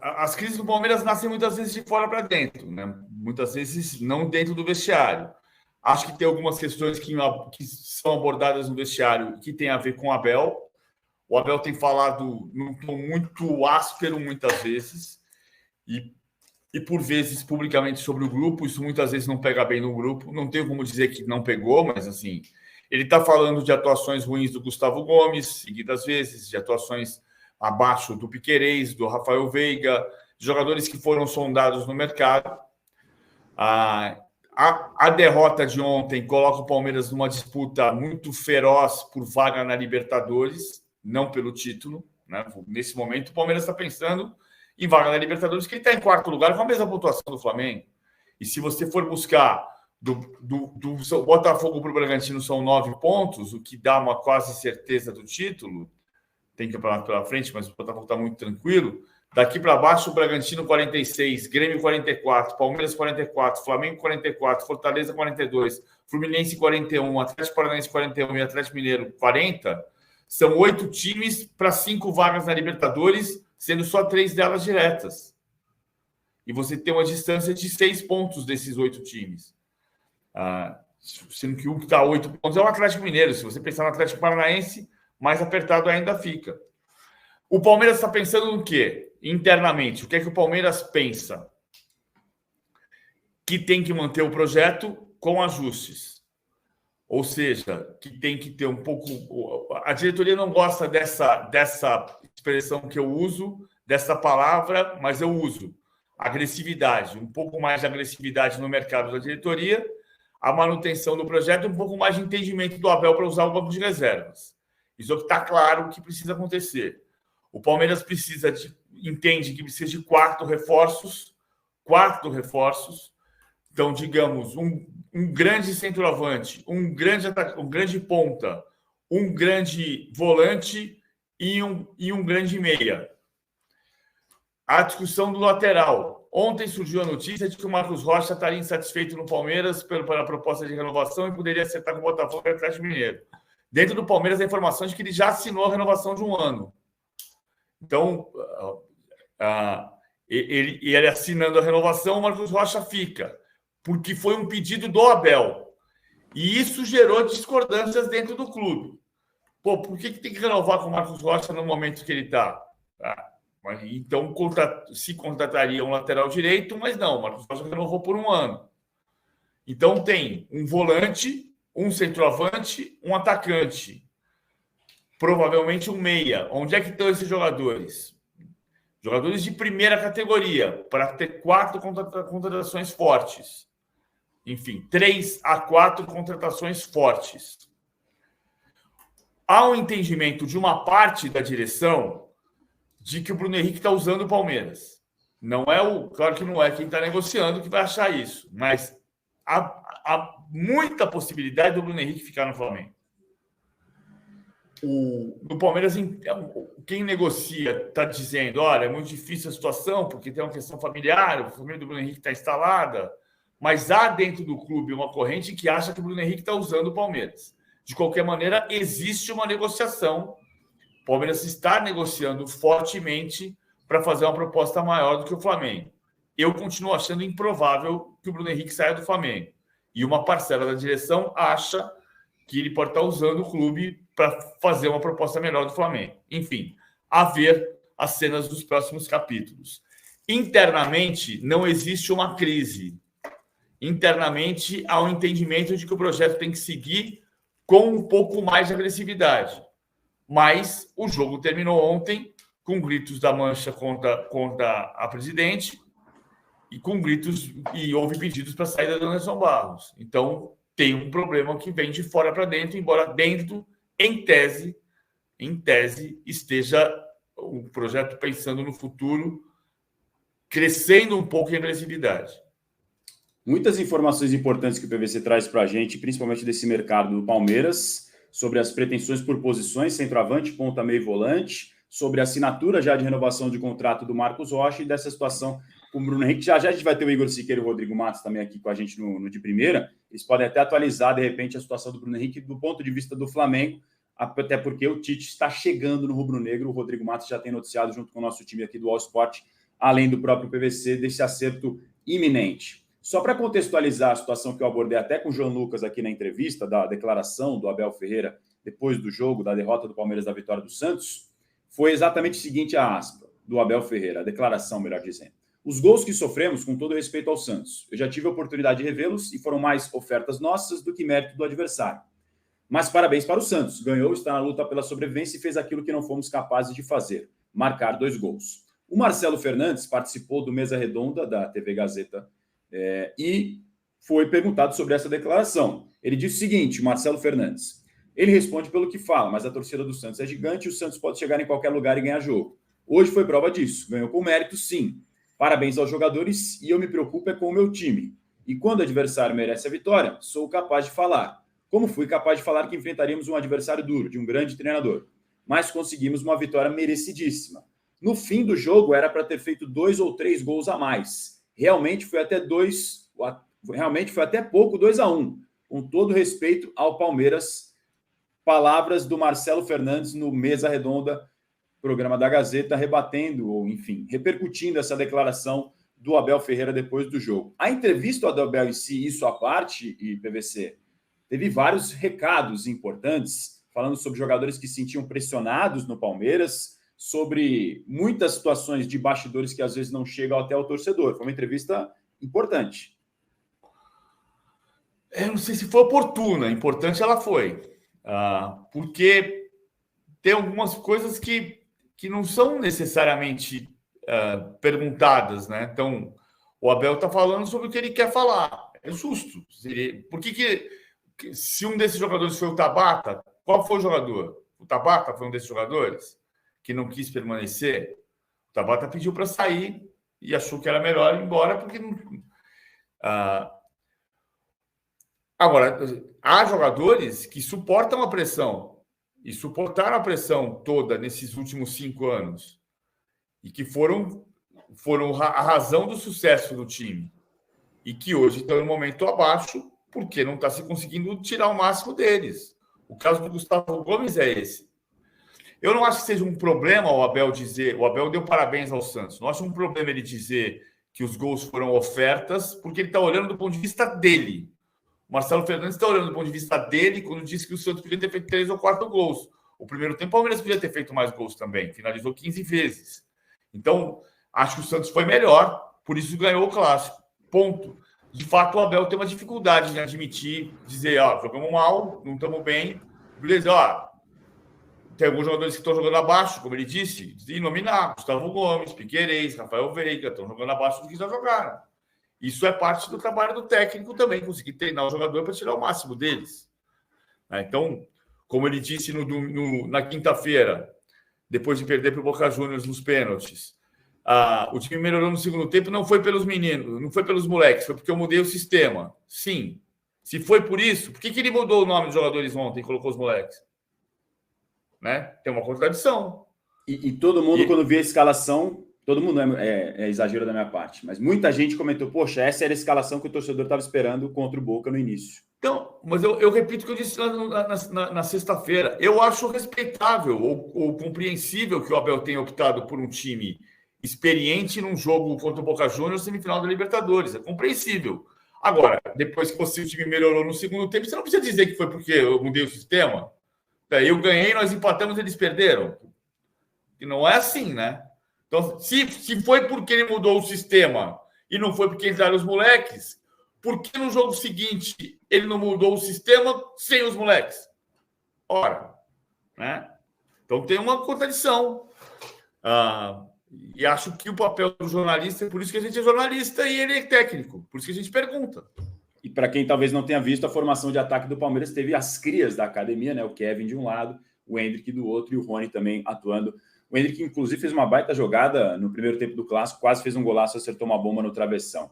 as crises do Palmeiras nascem muitas vezes de fora para dentro, né? Muitas vezes não dentro do vestiário. Acho que tem algumas questões que são abordadas no vestiário que tem a ver com o Abel. O Abel tem falado num tom muito áspero muitas vezes e por vezes publicamente sobre o grupo. Isso muitas vezes não pega bem no grupo. Não tenho como dizer que não pegou, mas assim, ele está falando de atuações ruins do Gustavo Gomes, seguidas vezes, de atuações abaixo do Piquerez, do Rafael Veiga, jogadores que foram sondados no mercado. A derrota de ontem coloca o Palmeiras numa disputa muito feroz por vaga na Libertadores, não pelo título, né? Nesse momento, o Palmeiras está pensando em vaga na Libertadores, que ele está em quarto lugar com a mesma pontuação do Flamengo. E se você for buscar do Botafogo para o Bragantino são 9 pontos, o que dá uma quase certeza do título. Tem campeonato pela frente, mas o Botafogo está muito tranquilo. Daqui para baixo, o Bragantino 46, Grêmio 44, Palmeiras 44, Flamengo 44, Fortaleza 42, Fluminense 41, Atlético Paranaense 41 e Atlético Mineiro 40. São 8 times para 5 vagas na Libertadores, sendo só 3 delas diretas. E você tem uma distância de 6 pontos desses 8 times. Sendo que o que está a 8 pontos é o Atlético Mineiro. Se você pensar no Atlético Paranaense, mais apertado ainda fica. O Palmeiras está pensando no quê? Internamente, o que é que o Palmeiras pensa? Que tem que manter o projeto com ajustes. Ou seja, que tem que ter um pouco... A diretoria não gosta dessa expressão que eu uso, dessa palavra, mas eu uso. Agressividade. Um pouco mais de agressividade no mercado da diretoria, a manutenção do projeto e um pouco mais de entendimento do Abel para usar o banco de reservas. Isso é o que está claro que precisa acontecer. O Palmeiras entende que precisa de 4 reforços. Então, digamos, um grande centroavante, um grande ponta, um grande volante e um grande meia. A discussão do lateral. Ontem surgiu a notícia de que o Marcos Rocha estaria insatisfeito no Palmeiras pela proposta de renovação e poderia acertar com o Botafogo e o Atlético Mineiro. Dentro do Palmeiras, a informação de que ele já assinou a renovação de 1 ano. Então, ele assinando a renovação, o Marcos Rocha fica, porque foi um pedido do Abel. E isso gerou discordâncias dentro do clube. Pô, por que tem que renovar com o Marcos Rocha no momento que ele está? Então, se contrataria um lateral direito, mas não, o Marcos Rocha renovou por 1 ano. Então, tem um volante, um centroavante, um atacante. Provavelmente um meia. Onde é que estão esses jogadores? Jogadores de primeira categoria, para ter 4 contratações fortes. Enfim, 3 a 4 contratações fortes. Há um entendimento de uma parte da direção de que o Bruno Henrique está usando o Palmeiras. Claro que não é quem está negociando que vai achar isso, mas há muita possibilidade do Bruno Henrique ficar no Flamengo. No Palmeiras, quem negocia está dizendo, olha, é muito difícil a situação, porque tem uma questão familiar, a família do Bruno Henrique está instalada, mas há dentro do clube uma corrente que acha que o Bruno Henrique está usando o Palmeiras. De qualquer maneira, existe uma negociação. O Palmeiras está negociando fortemente para fazer uma proposta maior do que o Flamengo. Eu continuo achando improvável que o Bruno Henrique saia do Flamengo. E uma parcela da direção acha que ele pode estar usando o clube para fazer uma proposta melhor do Flamengo. Enfim, a ver as cenas dos próximos capítulos. Internamente, não existe uma crise. Internamente, há um entendimento de que o projeto tem que seguir com um pouco mais de agressividade. Mas o jogo terminou ontem com gritos da Mancha contra a presidente e houve pedidos para a saída do Anderson Barros. Então, tem um problema que vem de fora para dentro, embora dentro, em tese, esteja o projeto pensando no futuro, crescendo um pouco em agressividade. Muitas informações importantes que o PVC traz para a gente, principalmente desse mercado do Palmeiras, sobre as pretensões por posições, centroavante, ponta, meio e volante, sobre a assinatura já de renovação de contrato do Marcos Rocha e dessa situação com o Bruno Henrique. Já a gente vai ter o Igor Siqueira e o Rodrigo Matos também aqui com a gente no de primeira. Eles podem até atualizar, de repente, a situação do Bruno Henrique do ponto de vista do Flamengo, até porque o Tite está chegando no rubro-negro. O Rodrigo Matos já tem noticiado junto com o nosso time aqui do All Sport além do próprio PVC, desse acerto iminente. Só para contextualizar a situação que eu abordei até com o João Lucas aqui na entrevista, da declaração do Abel Ferreira depois do jogo, da derrota do Palmeiras, da vitória do Santos, foi exatamente o seguinte, a aspa do Abel Ferreira, a declaração, melhor dizendo. Os gols que sofremos, com todo respeito ao Santos, eu já tive a oportunidade de revê-los e foram mais ofertas nossas do que mérito do adversário. Mas parabéns para o Santos, ganhou, está na luta pela sobrevivência e fez aquilo que não fomos capazes de fazer, marcar 2 gols. O Marcelo Fernandes participou do Mesa Redonda da TV Gazeta e foi perguntado sobre essa declaração. Ele disse o seguinte, Marcelo Fernandes, ele responde pelo que fala, mas a torcida do Santos é gigante e o Santos pode chegar em qualquer lugar e ganhar jogo. Hoje foi prova disso, ganhou com mérito, sim. Parabéns aos jogadores e eu me preocupo com o meu time. E quando o adversário merece a vitória, sou capaz de falar. Como fui capaz de falar que enfrentaríamos um adversário duro, de um grande treinador. Mas conseguimos uma vitória merecidíssima. No fim do jogo, era para ter feito 2 ou 3 gols a mais. Realmente foi até pouco, 2-1. Com todo respeito ao Palmeiras. Palavras do Marcelo Fernandes no Mesa Redonda, programa da Gazeta, rebatendo, ou enfim, repercutindo essa declaração do Abel Ferreira depois do jogo. A entrevista do Abel em si, isso à parte, e PVC, teve vários recados importantes, falando sobre jogadores que se sentiam pressionados no Palmeiras, sobre muitas situações de bastidores que às vezes não chegam até o torcedor. Foi uma entrevista importante. Eu não sei se foi oportuna, importante ela foi. Porque tem algumas coisas que não são necessariamente perguntadas, né? Então, o Abel está falando sobre o que ele quer falar. É justo. Por que se um desses jogadores foi o Tabata, qual foi o jogador? O Tabata foi um desses jogadores que não quis permanecer? O Tabata pediu para sair e achou que era melhor ir embora porque não... Agora, há jogadores que suportam a pressão e suportaram a pressão toda nesses últimos 5 anos e que foram a razão do sucesso do time e que hoje estão em um momento abaixo porque não está se conseguindo tirar o máximo deles. O caso do Gustavo Gomes é esse. Eu não acho que seja um problema o Abel dizer... O Abel deu parabéns ao Santos. Não acho um problema ele dizer que os gols foram ofertas porque ele está olhando do ponto de vista dele. O Marcelo Fernandes está olhando do ponto de vista dele quando disse que o Santos podia ter feito 3 ou 4 gols. O primeiro tempo, o Palmeiras podia ter feito mais gols também. Finalizou 15 vezes. Então, acho que o Santos foi melhor, por isso ganhou o clássico. Ponto. De fato, o Abel tem uma dificuldade em admitir, dizer, jogamos mal, não estamos bem. Beleza, tem alguns jogadores que estão jogando abaixo, como ele disse, e nominar Gustavo Gomes, Piquerez, Rafael Veiga, estão jogando abaixo do que já jogaram. Isso é parte do trabalho do técnico também, conseguir treinar o jogador para tirar o máximo deles. Então, como ele disse na quinta-feira, depois de perder para o Boca Juniors nos pênaltis, o time melhorou no segundo tempo, não foi pelos meninos, não foi pelos moleques, foi porque eu mudei o sistema. Sim. Se foi por isso, por que ele mudou o nome dos jogadores ontem e colocou os moleques? Né? Tem uma contradição. E todo mundo, quando via a escalação... Todo mundo é exagero da minha parte, mas muita gente comentou, poxa, essa era a escalação que o torcedor estava esperando contra o Boca no início. Então, mas eu repito o que eu disse na sexta-feira. Eu acho respeitável ou compreensível que o Abel tenha optado por um time experiente num jogo contra o Boca Juniors, semifinal da Libertadores. É compreensível. Agora, depois que o time melhorou no segundo tempo, você não precisa dizer que foi porque eu mudei o sistema. Eu ganhei, nós empatamos, eles perderam. E não é assim, né? Então, se foi porque ele mudou o sistema e não foi porque entraram os moleques, por que no jogo seguinte ele não mudou o sistema sem os moleques? Ora, né? Então tem uma contradição. E acho que o papel do jornalista, é por isso que a gente é jornalista e ele é técnico, por isso que a gente pergunta. E para quem talvez não tenha visto, a formação de ataque do Palmeiras teve as crias da academia, né? O Kevin de um lado, o Hendrick do outro e o Rony também atuando. O Hendrick, inclusive, fez uma baita jogada no primeiro tempo do Clássico, quase fez um golaço, acertou uma bomba no travessão.